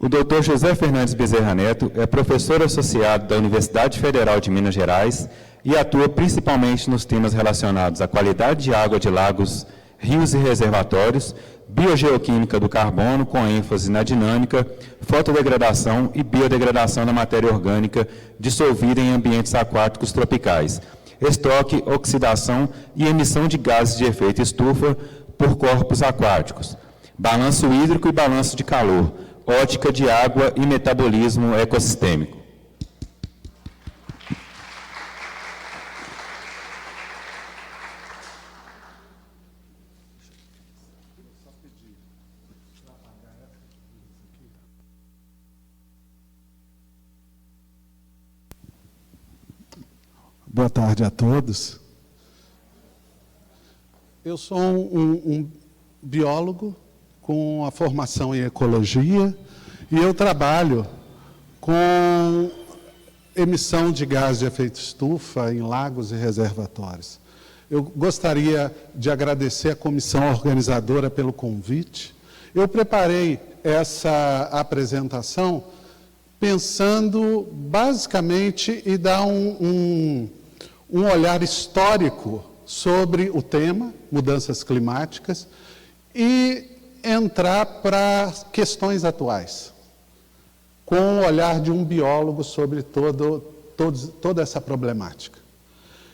O Dr. José Fernandes Bezerra Neto é professor associado da Universidade Federal de Minas Gerais e atua principalmente nos temas relacionados à qualidade de água de lagos, rios e reservatórios, biogeoquímica do carbono, com ênfase na dinâmica, fotodegradação e biodegradação da matéria orgânica dissolvida em ambientes aquáticos tropicais, estoque, oxidação e emissão de gases de efeito estufa por corpos aquáticos, balanço hídrico e balanço de calor, ótica de água e metabolismo ecossistêmico. Boa tarde a todos. Eu sou um biólogo com a formação em ecologia e eu trabalho com emissão de gás de efeito estufa em lagos e reservatórios. Eu gostaria de agradecer à comissão organizadora pelo convite. Eu preparei essa apresentação pensando basicamente em dar um olhar histórico sobre o tema, mudanças climáticas, e entrar para questões atuais, com o olhar de um biólogo sobre toda essa problemática.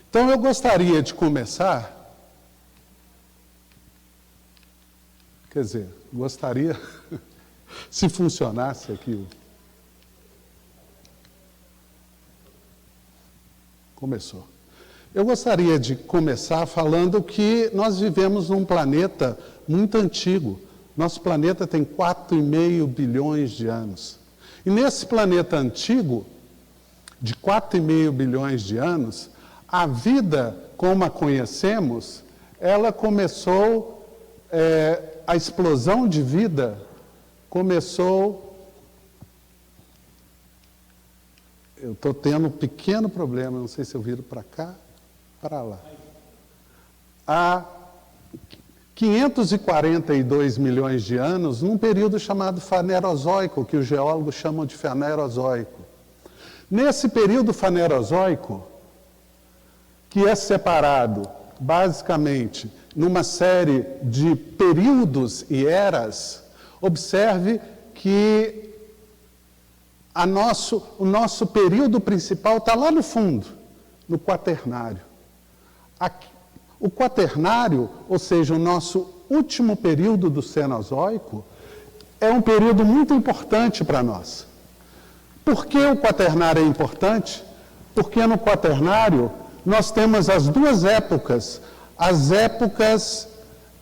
Então, eu gostaria de começar, quer dizer, gostaria, se funcionasse aqui. Começou. Eu gostaria de começar falando que nós vivemos num planeta muito antigo. Nosso planeta tem 4,5 bilhões de anos. E nesse planeta antigo, de 4,5 bilhões de anos, a vida, como a conhecemos, ela começou, a explosão de vida começou... Eu estou tendo um pequeno problema, não sei se eu viro para cá, para lá. Há 542 milhões de anos, num período chamado Fanerozoico, que os geólogos chamam de Fanerozoico. Nesse período Fanerozoico, que é separado, basicamente, numa série de períodos e eras, observe que o nosso período principal está lá no fundo, no Quaternário. O Quaternário, ou seja, o nosso último período do Cenozoico, é um período muito importante para nós. Por que o Quaternário é importante? Porque no Quaternário nós temos as duas épocas, as épocas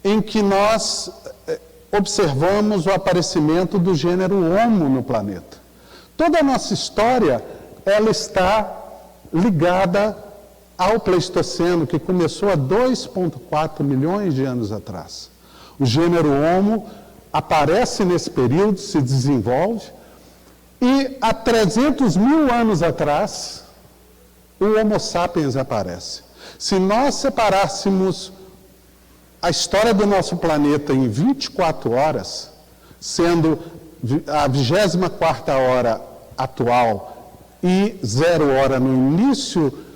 em que nós observamos o aparecimento do gênero Homo no planeta. Toda a nossa história, ela está ligada ao Pleistoceno, que começou há 2,4 milhões de anos atrás. O gênero Homo aparece nesse período, se desenvolve, e há 300 mil anos atrás, o Homo sapiens aparece. Se nós separássemos a história do nosso planeta em 24 horas, sendo a 24ª hora atual e 0 hora no início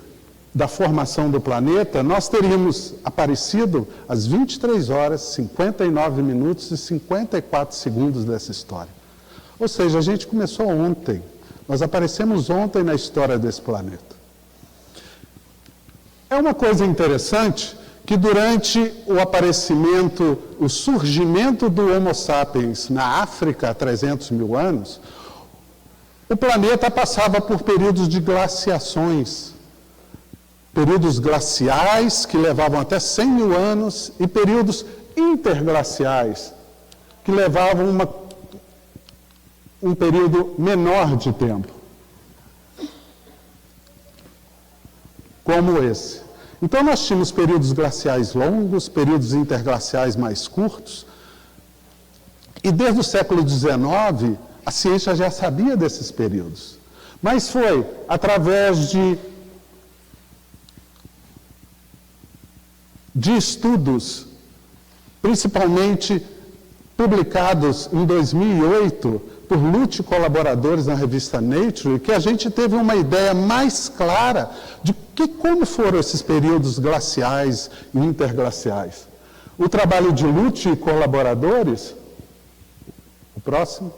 da formação do planeta, nós teríamos aparecido às 23 horas, 59 minutos e 54 segundos dessa história. Ou seja, a gente começou ontem. Nós aparecemos ontem na história desse planeta. É uma coisa interessante que durante o aparecimento, o surgimento do Homo sapiens na África há 300 mil anos, o planeta passava por períodos de glaciações, períodos glaciais que levavam até 100 mil anos e períodos interglaciais que levavam um período menor de tempo, como esse. Então, nós tínhamos períodos glaciais longos, períodos interglaciais mais curtos, e desde o século XIX, a ciência já sabia desses períodos. Mas foi através de estudos, principalmente publicados em 2008 por Lute e colaboradores na revista Nature, que a gente teve uma ideia mais clara de como foram esses períodos glaciais e interglaciais. O trabalho de Lute e colaboradores, o próximo.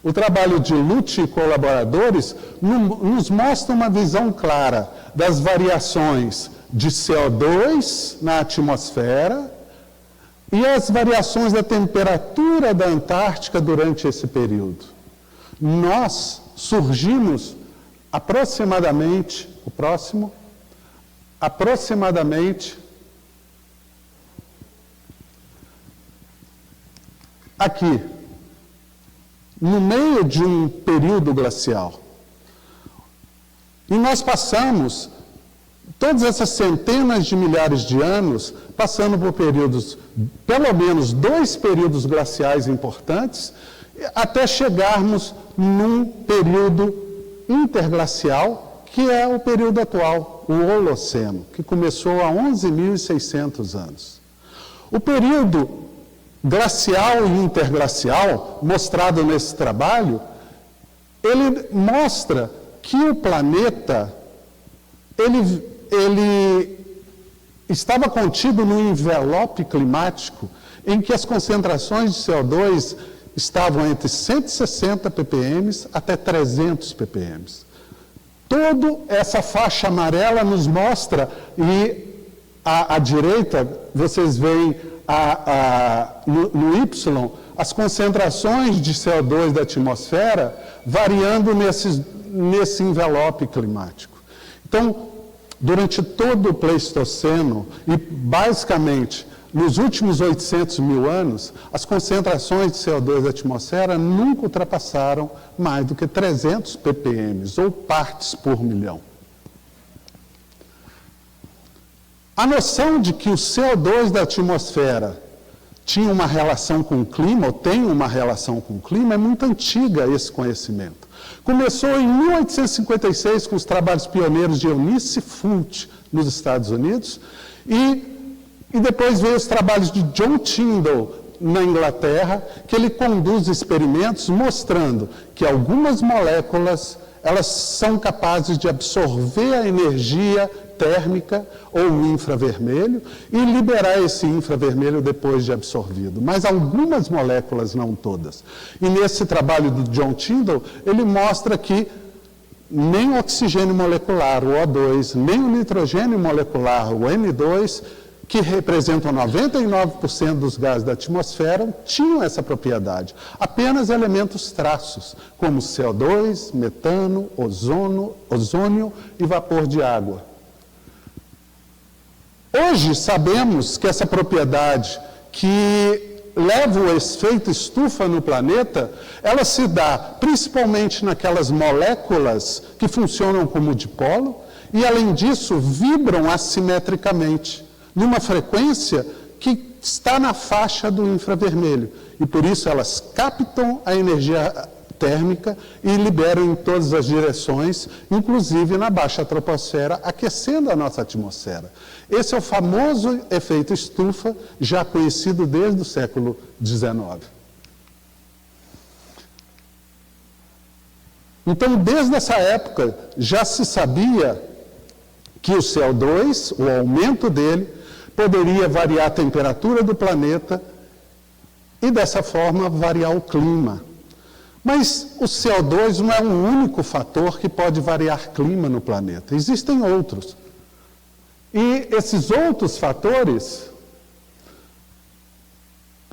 O trabalho de Lute e colaboradores nos mostra uma visão clara das variações de CO2 na atmosfera e as variações da temperatura da Antártica durante esse período. Nós surgimos aproximadamente, o próximo, aproximadamente aqui, no meio de um período glacial. E nós passamos todas essas centenas de milhares de anos, passando por períodos, pelo menos 2 períodos glaciais importantes, até chegarmos num período interglacial, que é o período atual, o Holoceno, que começou há 11.600 anos. O período glacial e interglacial, mostrado nesse trabalho, ele mostra que o planeta, ele estava contido num envelope climático em que as concentrações de CO2 estavam entre 160 ppm até 300 ppm. Toda essa faixa amarela nos mostra, e à direita vocês veem no Y as concentrações de CO2 da atmosfera variando nesse envelope climático. Então, durante todo o Pleistoceno e, basicamente, nos últimos 800 mil anos, as concentrações de CO2 da atmosfera nunca ultrapassaram mais do que 300 ppm, ou partes por milhão. A noção de que o CO2 da atmosfera tinha uma relação com o clima, ou tem uma relação com o clima, é muito antiga esse conhecimento. Começou em 1856 com os trabalhos pioneiros de Eunice Funt, nos Estados Unidos, e depois veio os trabalhos de John Tyndall, na Inglaterra, que ele conduz experimentos mostrando que algumas moléculas, elas são capazes de absorver a energia térmica ou o infravermelho e liberar esse infravermelho depois de absorvido. Mas algumas moléculas, não todas. E nesse trabalho do John Tyndall, ele mostra que nem o oxigênio molecular, o O2, nem o nitrogênio molecular, o N2, que representam 99% dos gases da atmosfera, tinham essa propriedade. Apenas elementos traços, como CO2, metano, ozônio e vapor de água. Hoje sabemos que essa propriedade que leva o efeito estufa no planeta, ela se dá principalmente naquelas moléculas que funcionam como dipolo e, além disso, vibram assimetricamente, numa frequência que está na faixa do infravermelho. E por isso elas captam a energia térmica e liberam em todas as direções, inclusive na baixa troposfera, aquecendo a nossa atmosfera. Esse é o famoso efeito estufa, já conhecido desde o século XIX. Então, desde essa época, já se sabia que o CO2, o aumento dele, poderia variar a temperatura do planeta e, dessa forma, variar o clima. Mas o CO2 não é o único fator que pode variar clima no planeta. Existem outros. E esses outros fatores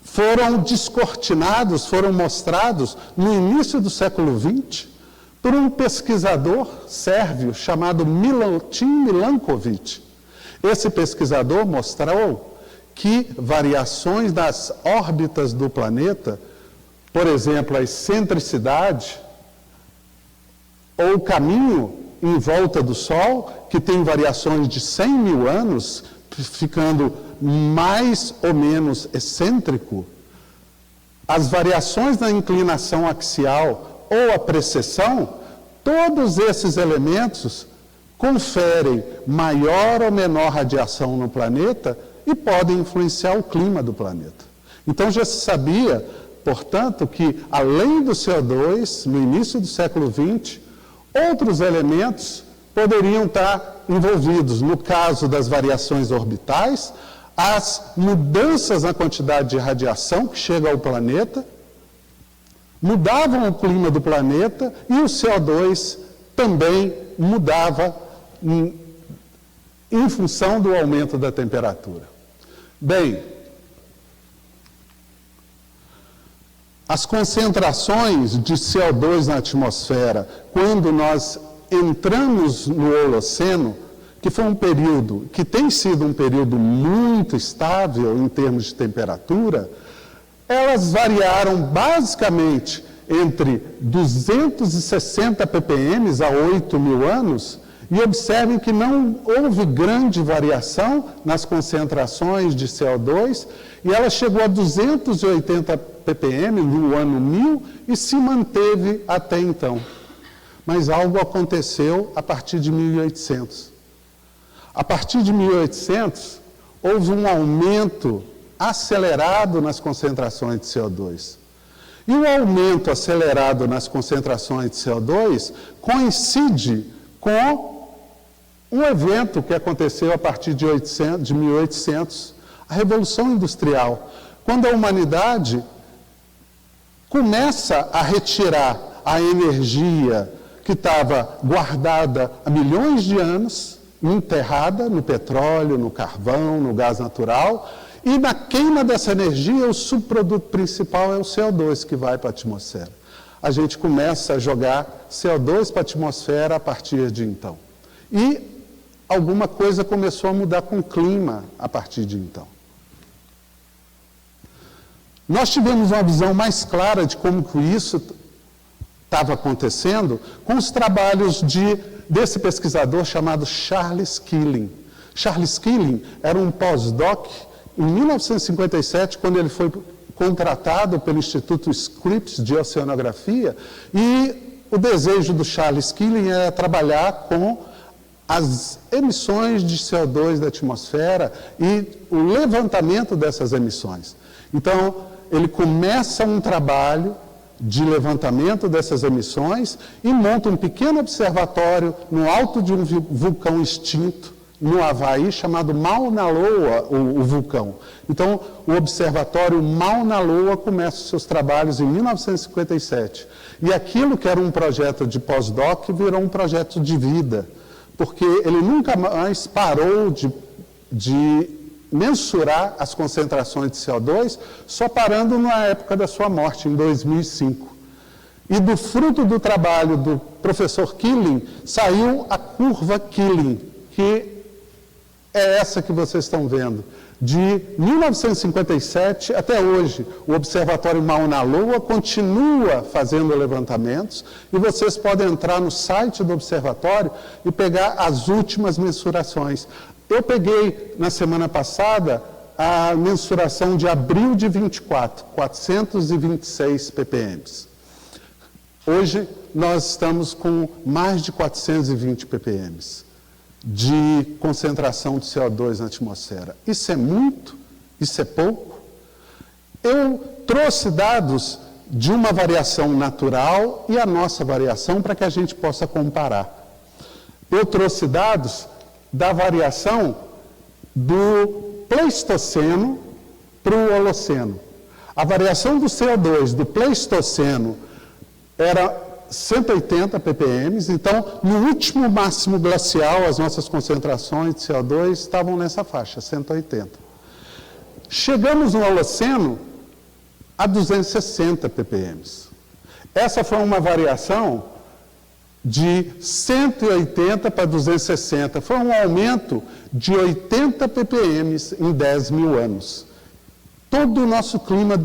foram descortinados, foram mostrados no início do século XX por um pesquisador sérvio chamado Milutin Milankovic. Esse pesquisador mostrou que variações das órbitas do planeta, por exemplo, a excentricidade ou o caminho em volta do Sol, que tem variações de 100 mil anos, ficando mais ou menos excêntrico, as variações na inclinação axial ou a precessão, todos esses elementos conferem maior ou menor radiação no planeta e podem influenciar o clima do planeta. Então já se sabia, portanto, que além do CO2, no início do século XX, outros elementos poderiam estar envolvidos. No caso das variações orbitais, as mudanças na quantidade de radiação que chega ao planeta mudavam o clima do planeta e o CO2 também mudava em função do aumento da temperatura. Bem, as concentrações de CO2 na atmosfera, quando nós entramos no Holoceno, que foi um período, que tem sido um período muito estável em termos de temperatura, elas variaram basicamente entre 260 ppm a 8.000 anos, e observem que não houve grande variação nas concentrações de CO2, e ela chegou a 280 ppm no ano 1000 e se manteve até então. Mas algo aconteceu a partir de 1800. A partir de 1800, houve um aumento acelerado nas concentrações de CO2. E o aumento acelerado nas concentrações de CO2 coincide com um evento que aconteceu a partir de 1800, a Revolução Industrial, quando a humanidade começa a retirar a energia que estava guardada há milhões de anos, enterrada no petróleo, no carvão, no gás natural, e na queima dessa energia, o subproduto principal é o CO2 que vai para a atmosfera. A gente começa a jogar CO2 para a atmosfera a partir de então. E alguma coisa começou a mudar com o clima a partir de então. Nós tivemos uma visão mais clara de como que isso estava acontecendo com os trabalhos desse pesquisador chamado Charles Keeling. Charles Keeling era um pós-doc em 1957, quando ele foi contratado pelo Instituto Scripps de Oceanografia, e o desejo do Charles Keeling era trabalhar com as emissões de CO2 da atmosfera e o levantamento dessas emissões. Então, ele começa um trabalho de levantamento dessas emissões e monta um pequeno observatório no alto de um vulcão extinto, no Havaí, chamado Mauna Loa, o vulcão. Então, o observatório Mauna Loa começa os seus trabalhos em 1957. E aquilo que era um projeto de pós-doc virou um projeto de vida, porque ele nunca mais parou de mensurar as concentrações de CO2, só parando na época da sua morte, em 2005. E do fruto do trabalho do professor Keeling, saiu a curva Keeling, que é essa que vocês estão vendo. De 1957 até hoje, o Observatório Mauna Loa continua fazendo levantamentos e vocês podem entrar no site do observatório e pegar as últimas mensurações. Eu peguei, na semana passada, a mensuração de abril de 24, 426 ppm. Hoje, nós estamos com mais de 420 ppm de concentração de CO2 na atmosfera. Isso é muito? Isso é pouco? Eu trouxe dados de uma variação natural e a nossa variação para que a gente possa comparar. Eu trouxe dados da variação do Pleistoceno para o Holoceno. A variação do CO2 do Pleistoceno era 180 ppm, então, no último máximo glacial, as nossas concentrações de CO2 estavam nessa faixa, 180. Chegamos no Holoceno a 260 ppm. Essa foi uma variação de 180 para 260. Foi um aumento de 80 ppm em 10.000 anos. Todo o nosso clima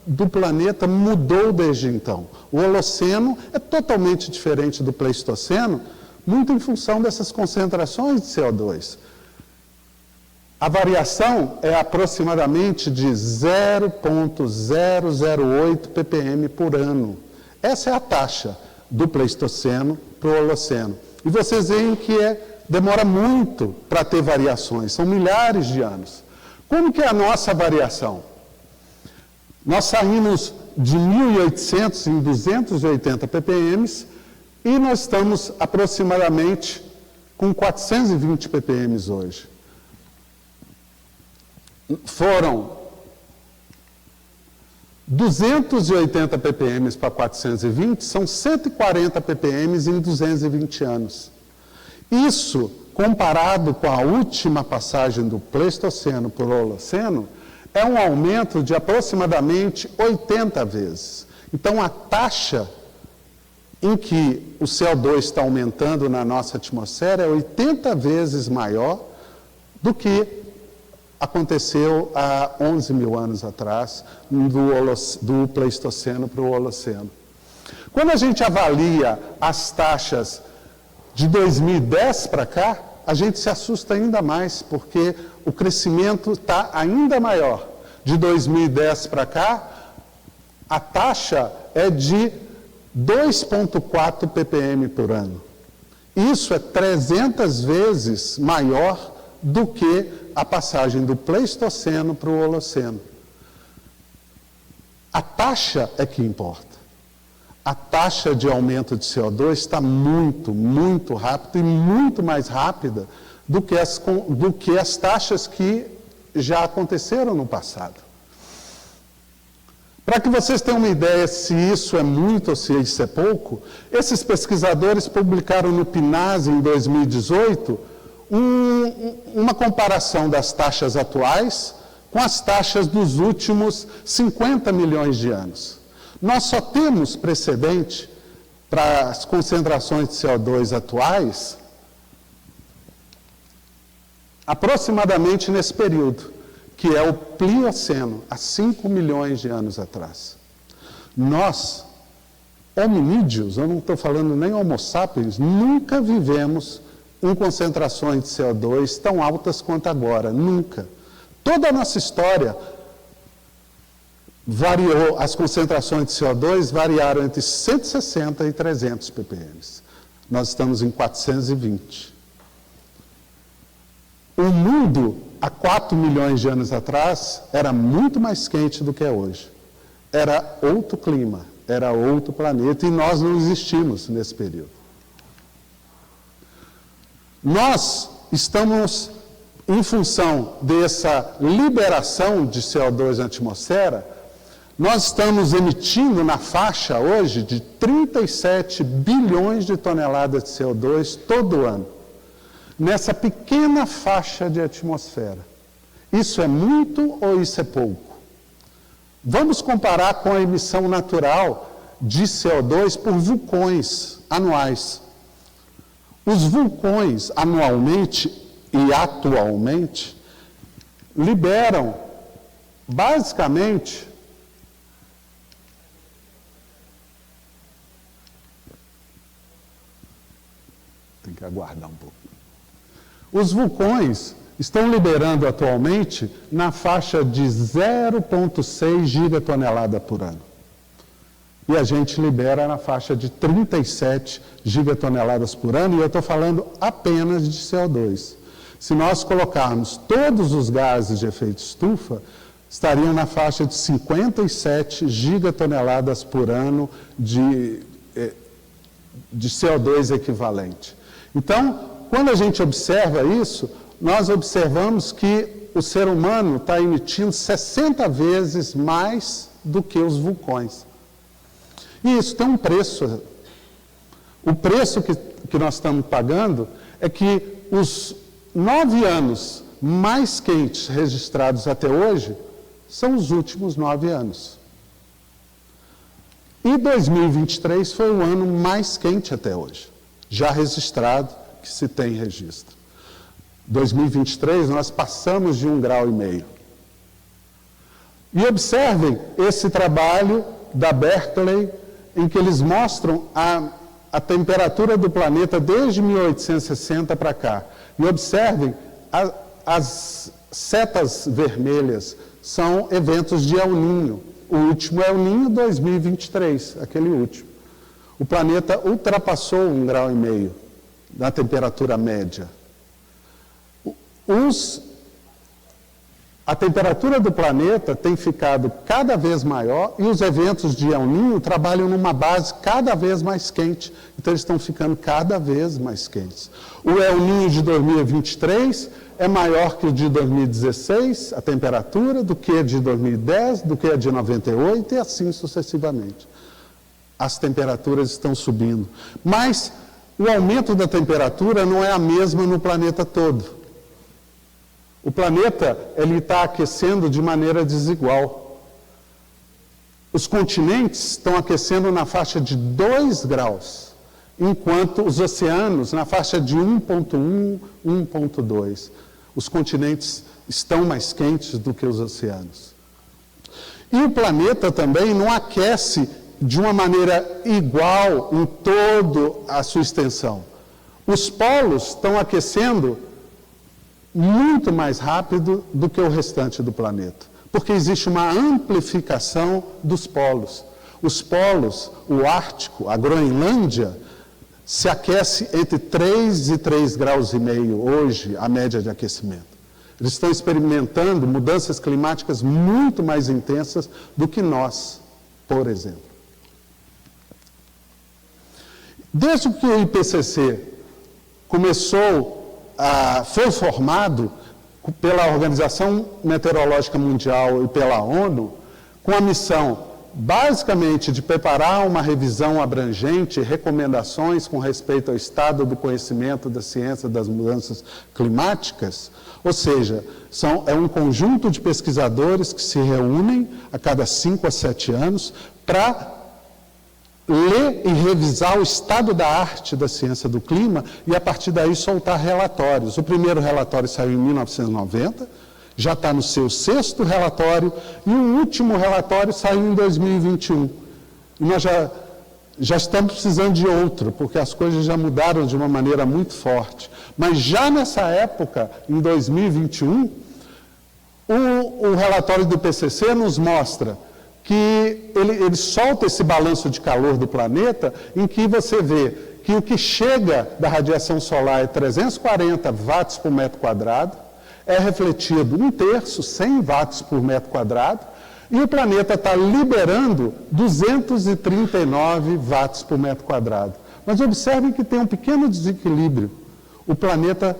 do planeta mudou desde então. O Holoceno é totalmente diferente do Pleistoceno, muito em função dessas concentrações de CO2. A variação é aproximadamente de 0,008 ppm por ano. Essa é a taxa do Pleistoceno para o Holoceno. E vocês veem que demora muito para ter variações, são milhares de anos. Como que é a nossa variação? Nós saímos de 1.800 em 280 ppm e nós estamos aproximadamente com 420 ppm hoje. Foram 280 ppm para 420, são 140 ppm em 220 anos. Isso, comparado com a última passagem do Pleistoceno para o Holoceno, é um aumento de aproximadamente 80 vezes. Então, a taxa em que o CO2 está aumentando na nossa atmosfera é 80 vezes maior do que aconteceu há 11 mil anos atrás, do Pleistoceno para o Holoceno. Quando a gente avalia as taxas de 2010 para cá, a gente se assusta ainda mais, porque o crescimento está ainda maior. De 2010 para cá, a taxa é de 2,4 ppm por ano. Isso é 300 vezes maior do que a passagem do Pleistoceno para o Holoceno. A taxa é que importa. A taxa de aumento de CO2 está muito, muito rápida e muito mais rápida do que as taxas que já aconteceram no passado. Para que vocês tenham uma ideia se isso é muito ou se isso é pouco, esses pesquisadores publicaram no PNAS em 2018 uma comparação das taxas atuais com as taxas dos últimos 50 milhões de anos. Nós só temos precedente para as concentrações de CO2 atuais aproximadamente nesse período, que é o Plioceno, há 5 milhões de anos atrás. Nós, hominídeos, eu não estou falando nem Homo sapiens, nunca vivemos em concentrações de CO2 tão altas quanto agora, nunca. Toda a nossa história variou, as concentrações de CO2 variaram entre 160 e 300 ppm. Nós estamos em 420. O mundo, há 4 milhões de anos atrás, era muito mais quente do que é hoje. Era outro clima, era outro planeta, e nós não existimos nesse período. Nós estamos, em função dessa liberação de CO2 na atmosfera, nós estamos emitindo na faixa hoje de 37 bilhões de toneladas de CO2 todo ano, nessa pequena faixa de atmosfera. Isso é muito ou isso é pouco? Vamos comparar com a emissão natural de CO2 por vulcões anuais. Os vulcões, anualmente e atualmente, liberam, basicamente, tem que aguardar um pouco. Os vulcões estão liberando atualmente na faixa de 0,6 gigatonelada por ano. E a gente libera na faixa de 37 gigatoneladas por ano, e eu estou falando apenas de CO2. Se nós colocarmos todos os gases de efeito estufa, estariam na faixa de 57 gigatoneladas por ano de CO2 equivalente. Então, quando a gente observa isso, nós observamos que o ser humano está emitindo 60 vezes mais do que os vulcões. E isso tem um preço. O preço que nós estamos pagando é que os 9 anos mais quentes registrados até hoje são os últimos 9 anos. E 2023 foi o ano mais quente até hoje, já registrado, que se tem registro. 2023 nós passamos de 1,5 graus. E observem esse trabalho da Berkeley, em que eles mostram a temperatura do planeta desde 1860 para cá. E observem, as setas vermelhas são eventos de El Niño. O último El Niño 2023, aquele último. O planeta ultrapassou 1,5 graus na temperatura média. A temperatura do planeta tem ficado cada vez maior e os eventos de El Niño trabalham numa base cada vez mais quente. Então, eles estão ficando cada vez mais quentes. O El Niño de 2023 é maior que o de 2016, a temperatura, do que a de 2010, do que a de 98 e assim sucessivamente. As temperaturas estão subindo. Mas o aumento da temperatura não é a mesma no planeta todo. O planeta está aquecendo de maneira desigual. Os continentes estão aquecendo na faixa de 2 graus, enquanto os oceanos na faixa de 1,1, 1,2. Os continentes estão mais quentes do que os oceanos. E o planeta também não aquece de uma maneira igual em toda a sua extensão. Os polos estão aquecendo muito mais rápido do que o restante do planeta, porque existe uma amplificação dos polos. Os polos, o Ártico, a Groenlândia, se aquece entre 3 e 3,5 graus hoje, a média de aquecimento. Eles estão experimentando mudanças climáticas muito mais intensas do que nós, por exemplo. Desde que o IPCC foi formado pela Organização Meteorológica Mundial e pela ONU, com a missão, basicamente, de preparar uma revisão abrangente, recomendações com respeito ao estado do conhecimento da ciência das mudanças climáticas, ou seja, é um conjunto de pesquisadores que se reúnem a cada 5 a 7 anos para ler e revisar o estado da arte da ciência do clima e, a partir daí, soltar relatórios. O primeiro relatório saiu em 1990, já está no seu 6º relatório, e o último relatório saiu em 2021. E nós já estamos precisando de outro, porque as coisas já mudaram de uma maneira muito forte. Mas já nessa época, em 2021, o relatório do IPCC nos mostra que ele solta esse balanço de calor do planeta, em que você vê que o que chega da radiação solar é 340 watts por metro quadrado, é refletido 1/3, 100 watts por metro quadrado, e o planeta está liberando 239 watts por metro quadrado. Mas observem que tem um pequeno desequilíbrio. O planeta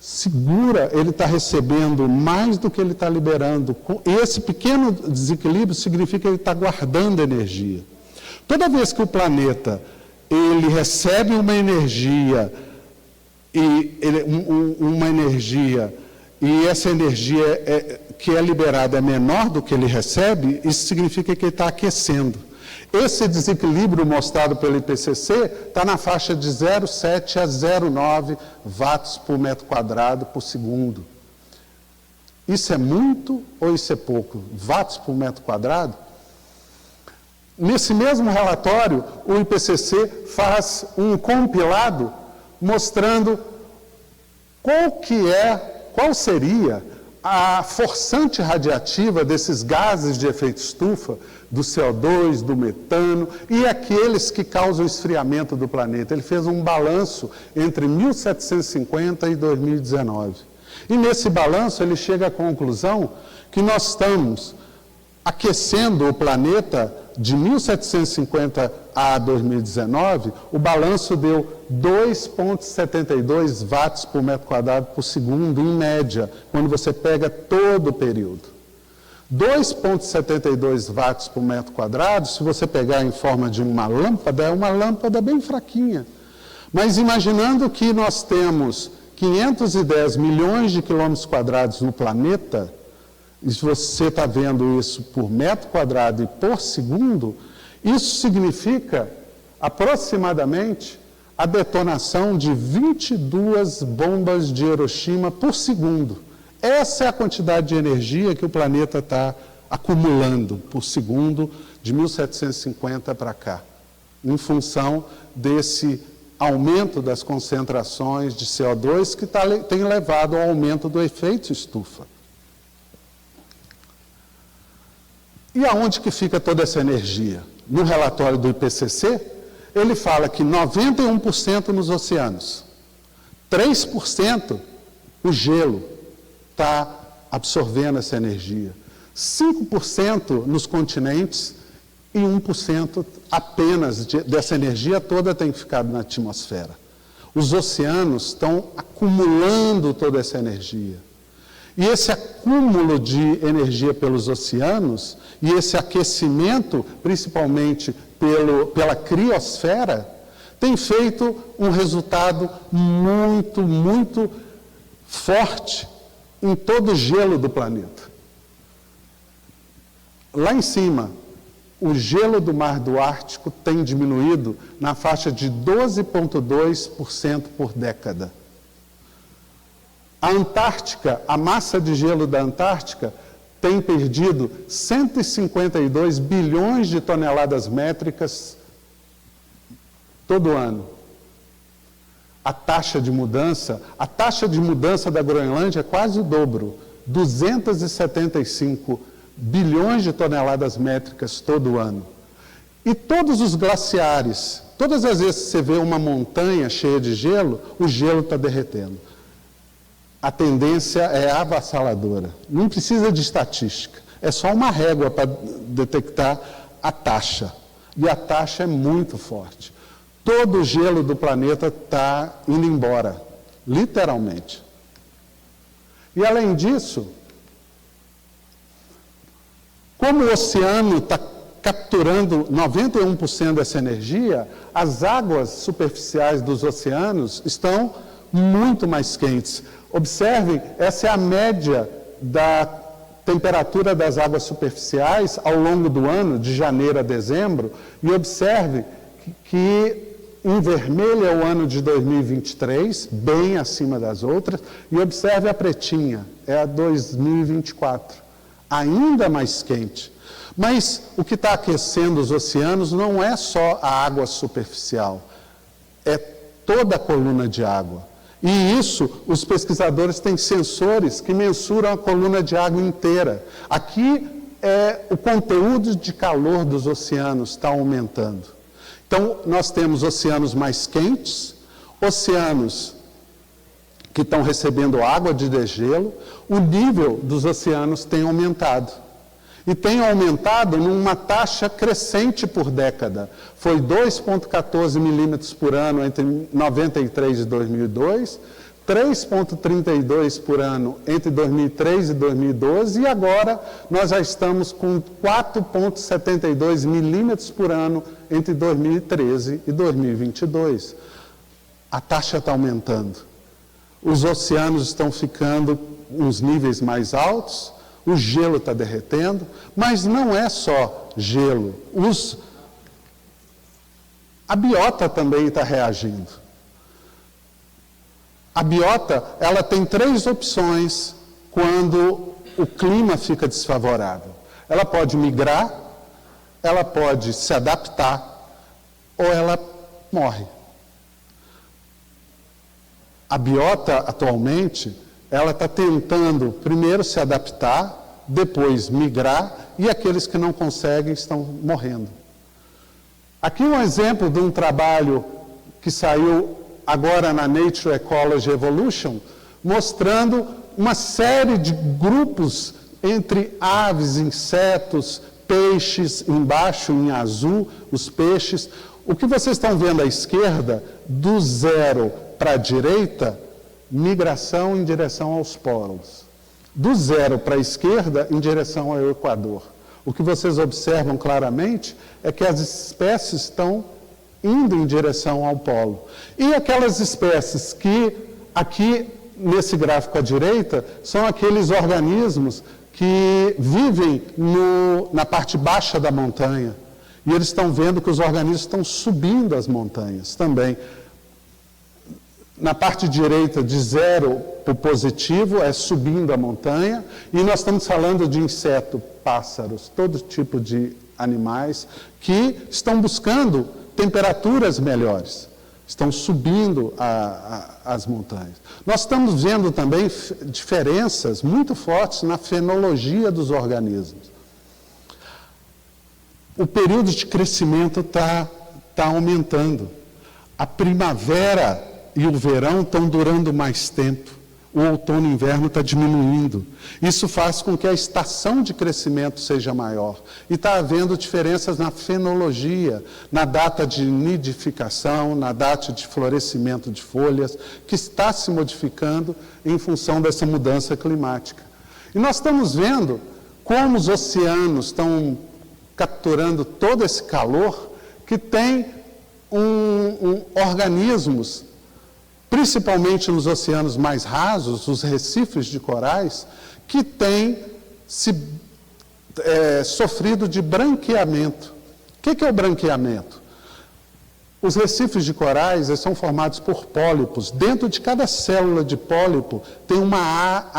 segura, ele está recebendo mais do que ele está liberando. Esse pequeno desequilíbrio significa que ele está guardando energia. Toda vez que o planeta ele recebe uma energia e essa energia que é liberada é menor do que ele recebe, isso significa que ele está aquecendo. Esse desequilíbrio mostrado pelo IPCC está na faixa de 0,7 a 0,9 watts por metro quadrado por segundo. Isso é muito ou isso é pouco? Watts por metro quadrado? Nesse mesmo relatório, o IPCC faz um compilado mostrando qual seria a forçante radiativa desses gases de efeito estufa, do CO2, do metano e aqueles que causam o esfriamento do planeta. Ele fez um balanço entre 1750 e 2019. E nesse balanço ele chega à conclusão que nós estamos aquecendo o planeta de 1750 a 2019, o balanço deu 2,72 watts por metro quadrado por segundo, em média, quando você pega todo o período. 2,72 watts por metro quadrado, se você pegar em forma de uma lâmpada, é uma lâmpada bem fraquinha. Mas imaginando que nós temos 510 milhões de quilômetros quadrados no planeta, e se você está vendo isso por metro quadrado e por segundo, isso significa aproximadamente a detonação de 22 bombas de Hiroshima por segundo. Essa é a quantidade de energia que o planeta está acumulando por segundo de 1750 para cá, em função desse aumento das concentrações de CO2 que tem levado ao aumento do efeito estufa. E aonde que fica toda essa energia? No relatório do IPCC, ele fala que 91% nos oceanos, 3% o gelo está absorvendo essa energia. 5% nos continentes e 1% apenas dessa energia toda tem ficado na atmosfera. Os oceanos estão acumulando toda essa energia. E esse acúmulo de energia pelos oceanos e esse aquecimento, principalmente pela criosfera, tem feito um resultado muito, muito forte em todo o gelo do planeta. Lá em cima, o gelo do Mar do Ártico tem diminuído na faixa de 12,2% por década. A Antártica, a massa de gelo da Antártica, tem perdido 152 bilhões de toneladas métricas todo ano. A taxa de mudança da Groenlândia é quase o dobro, 275 bilhões de toneladas métricas todo ano. E todos os glaciares, todas as vezes que você vê uma montanha cheia de gelo, o gelo está derretendo. A tendência é avassaladora. Não precisa de estatística. É só uma régua para detectar a taxa. E a taxa é muito forte. Todo o gelo do planeta está indo embora, literalmente. E além disso, como o oceano está capturando 91% dessa energia, as águas superficiais dos oceanos estão muito mais quentes. Observem, essa é a média da temperatura das águas superficiais ao longo do ano, de janeiro a dezembro, e observe que em vermelho é o ano de 2023, bem acima das outras, e observe a pretinha, é a 2024, ainda mais quente. Mas o que está aquecendo os oceanos não é só a água superficial, é toda a coluna de água. E isso, os pesquisadores têm sensores que mensuram a coluna de água inteira. Aqui, o conteúdo de calor dos oceanos está aumentando. Então, nós temos oceanos mais quentes, oceanos que estão recebendo água de degelo, o nível dos oceanos tem aumentado. E tem aumentado numa taxa crescente por década. Foi 2,14 milímetros por ano entre 93 e 2002, 3,32 por ano entre 2003 e 2012, e agora nós já estamos com 4,72 milímetros por ano entre 2013 e 2022. A taxa está aumentando. Os oceanos estão ficando nos níveis mais altos, o gelo está derretendo, mas não é só gelo. A biota também está reagindo. A biota, ela tem 3 opções quando o clima fica desfavorável. Ela pode migrar, ela pode se adaptar, ou ela morre. A biota, atualmente, ela está tentando primeiro se adaptar, depois migrar, e aqueles que não conseguem estão morrendo. Aqui um exemplo de um trabalho que saiu agora na Nature Ecology Evolution, mostrando uma série de grupos entre aves, insetos, peixes, embaixo em azul, os peixes. O que vocês estão vendo à esquerda, do zero para a direita, migração em direção aos polos. Do zero para a esquerda, em direção ao Equador. O que vocês observam claramente é que as espécies estão indo em direção ao polo. E aquelas espécies que, aqui nesse gráfico à direita, são aqueles organismos que vivem na parte baixa da montanha. E eles estão vendo que os organismos estão subindo as montanhas também. Na parte direita, de zero para o positivo, é subindo a montanha. E nós estamos falando de insetos, pássaros, todo tipo de animais que estão buscando temperaturas melhores. Estão subindo as montanhas. Nós estamos vendo também diferenças muito fortes na fenologia dos organismos. O período de crescimento está aumentando. A primavera e o verão estão durando mais tempo. o outono e inverno está diminuindo. Isso faz com que a estação de crescimento seja maior. E está havendo diferenças na fenologia, na data de nidificação, na data de florescimento de folhas, que está se modificando em função dessa mudança climática. E nós estamos vendo como os oceanos estão capturando todo esse calor, que tem organismos, principalmente nos oceanos mais rasos, os recifes de corais, que têm sofrido de branqueamento. O que é o branqueamento? Os recifes de corais são formados por pólipos. Dentro de cada célula de pólipo tem uma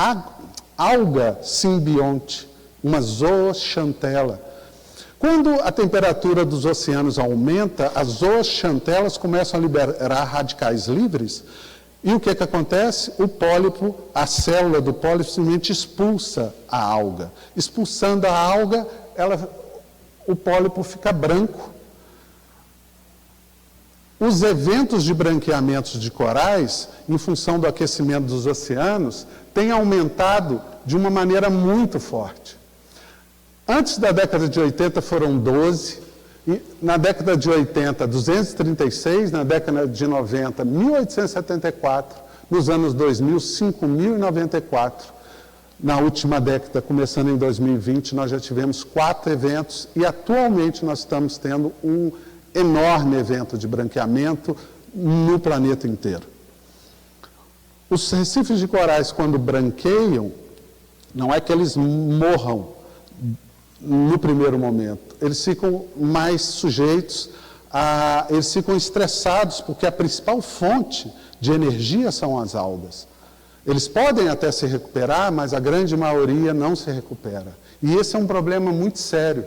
alga simbionte, uma zooxantela. Quando a temperatura dos oceanos aumenta, as zooxantelas começam a liberar radicais livres, e o que acontece? O pólipo, a célula do pólipo simplesmente expulsa a alga. Expulsando a alga, o pólipo fica branco. Os eventos de branqueamento de corais, em função do aquecimento dos oceanos, têm aumentado de uma maneira muito forte. Antes da década de 80 foram 12, e na década de 80, 236, na década de 90, 1874, nos anos 2000, 5.094. Na última década, começando em 2020, nós já tivemos 4 eventos e atualmente nós estamos tendo um enorme evento de branqueamento no planeta inteiro. Os recifes de corais, quando branqueiam, não é que eles morram no primeiro momento. Eles ficam mais sujeitos eles ficam estressados, porque a principal fonte de energia são as algas. Eles podem até se recuperar, mas a grande maioria não se recupera. E esse é um problema muito sério.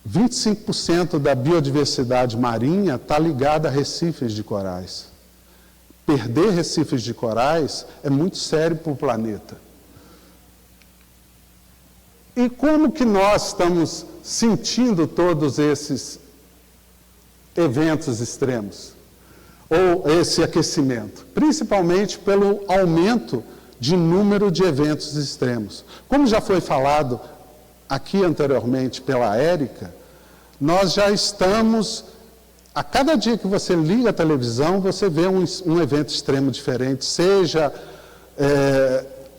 25% da biodiversidade marinha está ligada a recifes de corais. Perder recifes de corais é muito sério para o planeta. E como que nós estamos sentindo todos esses eventos extremos? Ou esse aquecimento? Principalmente pelo aumento de número de eventos extremos. Como já foi falado aqui anteriormente pela Érica, nós já estamos... A cada dia que você liga a televisão, você vê um evento extremo diferente, seja...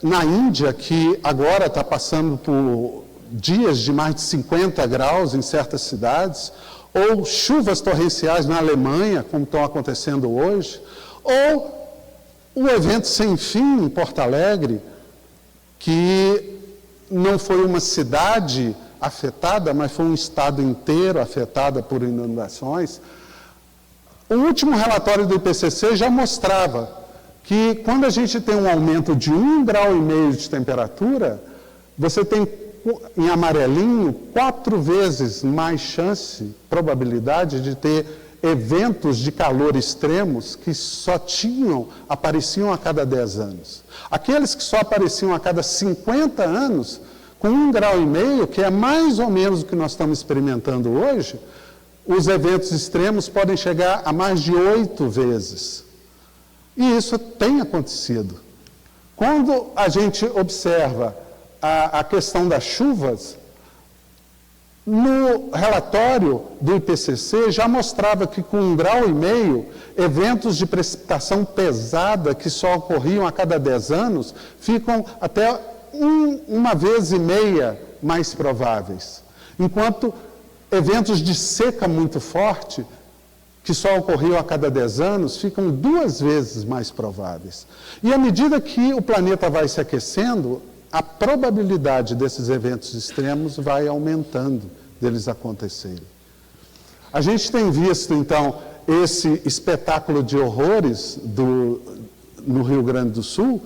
na Índia, que agora está passando por dias de mais de 50 graus em certas cidades, ou chuvas torrenciais na Alemanha, como estão acontecendo hoje, ou o evento sem fim em Porto Alegre, que não foi uma cidade afetada, mas foi um estado inteiro afetado por inundações. O último relatório do IPCC já mostrava que quando a gente tem um aumento de 1,5 grau de temperatura, você tem, em amarelinho, 4 vezes mais chance, probabilidade de ter eventos de calor extremos que só apareciam a cada 10 anos. Aqueles que só apareciam a cada 50 anos, com 1,5 grau, que é mais ou menos o que nós estamos experimentando hoje, os eventos extremos podem chegar a mais de 8 vezes. E isso tem acontecido. Quando a gente observa a questão das chuvas, no relatório do IPCC já mostrava que com 1,5 grau, eventos de precipitação pesada que só ocorriam a cada 10 anos, ficam até 1,5 vezes mais prováveis. Enquanto eventos de seca muito forte, que só ocorriam a cada 10 anos, ficam 2 vezes mais prováveis. E à medida que o planeta vai se aquecendo, a probabilidade desses eventos extremos vai aumentando deles acontecerem. A gente tem visto, então, esse espetáculo de horrores no Rio Grande do Sul,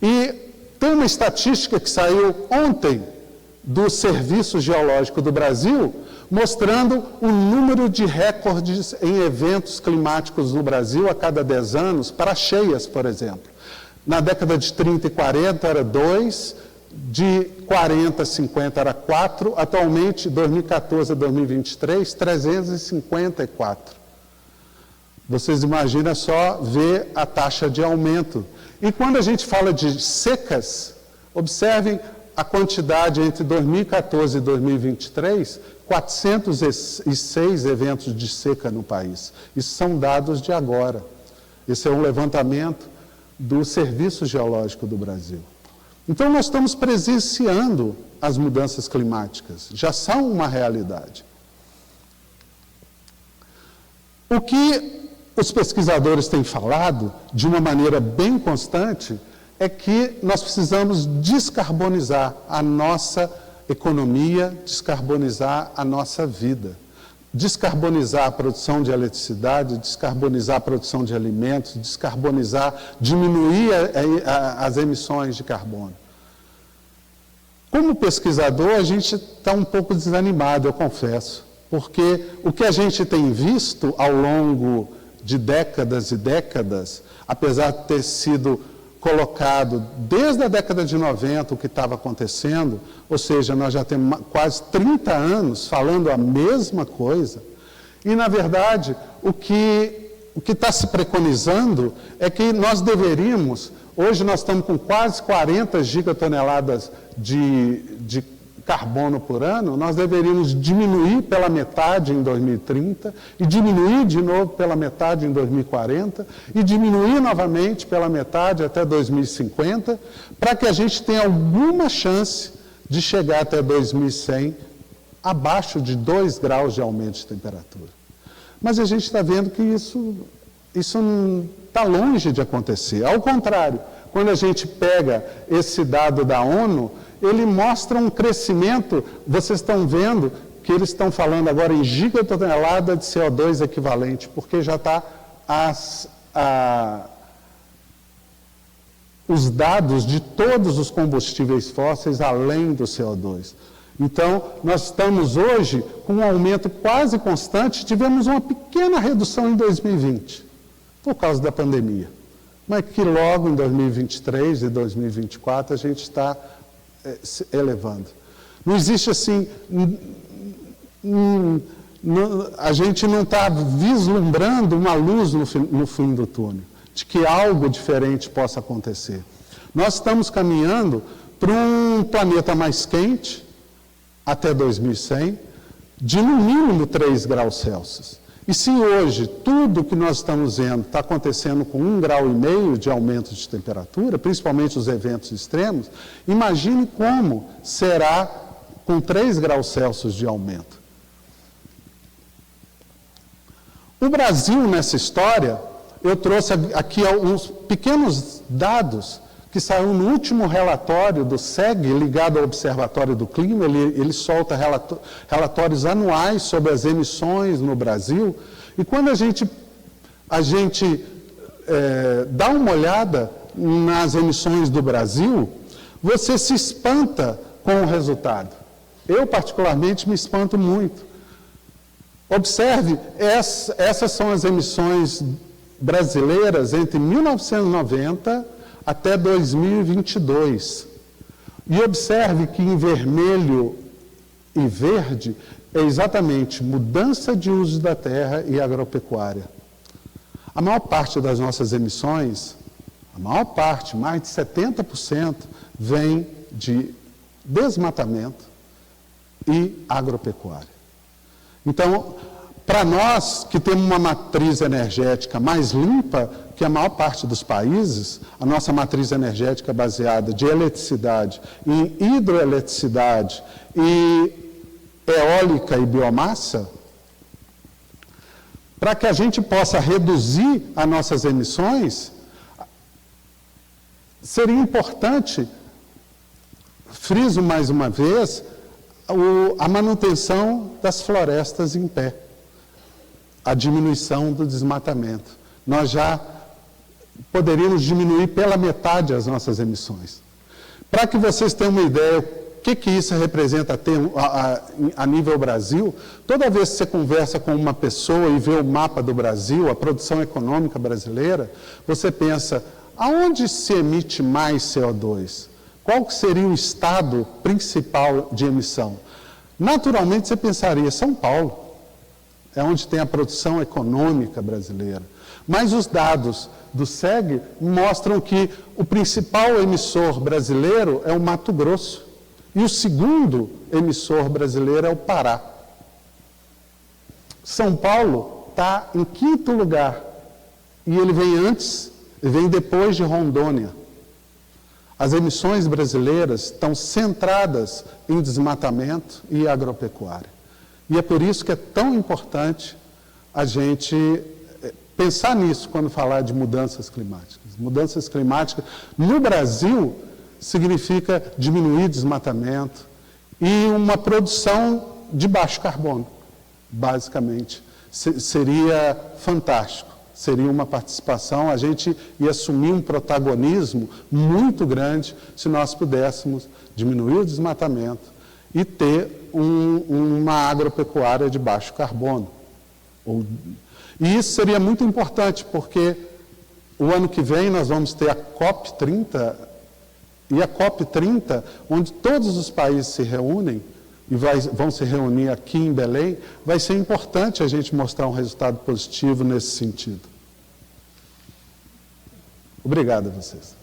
e tem uma estatística que saiu ontem do Serviço Geológico do Brasil, mostrando o número de recordes em eventos climáticos no Brasil a cada 10 anos, para cheias, por exemplo. Na década de 30 e 40 era 2, de 40 a 50 era 4, atualmente, 2014 a 2023, 354. Vocês imaginam só ver a taxa de aumento. E quando a gente fala de secas, observem a quantidade entre 2014 e 2023, 406 eventos de seca no país. Isso são dados de agora. Esse é um levantamento do Serviço Geológico do Brasil. Então, nós estamos presenciando as mudanças climáticas, já são uma realidade. O que os pesquisadores têm falado, de uma maneira bem constante, é que nós precisamos descarbonizar a nossa economia, descarbonizar a nossa vida. Descarbonizar a produção de eletricidade, descarbonizar a produção de alimentos, diminuir as emissões de carbono. Como pesquisador, a gente está um pouco desanimado, eu confesso, porque o que a gente tem visto ao longo de décadas e décadas, apesar de ter sido colocado desde a década de 90 o que estava acontecendo, ou seja, nós já temos quase 30 anos falando a mesma coisa, e, na verdade, o que está se preconizando é que nós deveríamos, hoje nós estamos com quase 40 gigatoneladas de carbono por ano, nós deveríamos diminuir pela metade em 2030 e diminuir de novo pela metade em 2040 e diminuir novamente pela metade até 2050, para que a gente tenha alguma chance de chegar até 2100 abaixo de 2 graus de aumento de temperatura. Mas a gente está vendo que isso está longe de acontecer. Ao contrário, quando a gente pega esse dado da ONU, ele mostra um crescimento, vocês estão vendo que eles estão falando agora em gigatonelada de CO2 equivalente, porque já está os dados de todos os combustíveis fósseis além do CO2. Então, nós estamos hoje com um aumento quase constante, tivemos uma pequena redução em 2020, por causa da pandemia, mas que logo em 2023 e 2024 a gente está se elevando. Não existe assim, a gente não está vislumbrando uma luz no fim do túnel, de que algo diferente possa acontecer. Nós estamos caminhando para um planeta mais quente, até 2100, de no mínimo 3 graus Celsius. E se hoje tudo que nós estamos vendo está acontecendo com 1,5 grau de aumento de temperatura, principalmente os eventos extremos, imagine como será com 3 graus Celsius de aumento. O Brasil, nessa história, eu trouxe aqui alguns pequenos dados que saiu no último relatório do SEG, ligado ao Observatório do Clima. Ele solta relatórios anuais sobre as emissões no Brasil. E quando a gente dá uma olhada nas emissões do Brasil, você se espanta com o resultado. Eu, particularmente, me espanto muito. Observe, essas são as emissões brasileiras entre 1990 até 2022. E observe que em vermelho e verde é exatamente mudança de uso da terra e agropecuária. A maior parte das nossas emissões, a maior parte, mais de 70%, vem de desmatamento e agropecuária. Então, para nós que temos uma matriz energética mais limpa que a maior parte dos países, a nossa matriz energética baseada de eletricidade, em hidroeletricidade e eólica e biomassa, para que a gente possa reduzir as nossas emissões, seria importante, friso mais uma vez, a manutenção das florestas em pé, a diminuição do desmatamento. Nós já poderíamos diminuir pela metade as nossas emissões. Para que vocês tenham uma ideia, o que isso representa a nível Brasil, toda vez que você conversa com uma pessoa e vê o mapa do Brasil, a produção econômica brasileira, você pensa, aonde se emite mais CO2? Qual seria o estado principal de emissão? Naturalmente, você pensaria, São Paulo. É onde tem a produção econômica brasileira. Mas os dados do SEG mostram que o principal emissor brasileiro é o Mato Grosso e o segundo emissor brasileiro é o Pará. São Paulo está em 5º lugar e ele vem depois de Rondônia. As emissões brasileiras estão centradas em desmatamento e agropecuária. E é por isso que é tão importante a gente pensar nisso quando falar de mudanças climáticas. Mudanças climáticas no Brasil significa diminuir desmatamento e uma produção de baixo carbono, basicamente. Seria fantástico. Seria uma participação, a gente ia assumir um protagonismo muito grande se nós pudéssemos diminuir o desmatamento e ter uma agropecuária de baixo carbono. E isso seria muito importante, porque o ano que vem nós vamos ter a COP30, e a COP30, onde todos os países se reúnem, e vão se reunir aqui em Belém, vai ser importante a gente mostrar um resultado positivo nesse sentido. Obrigado a vocês.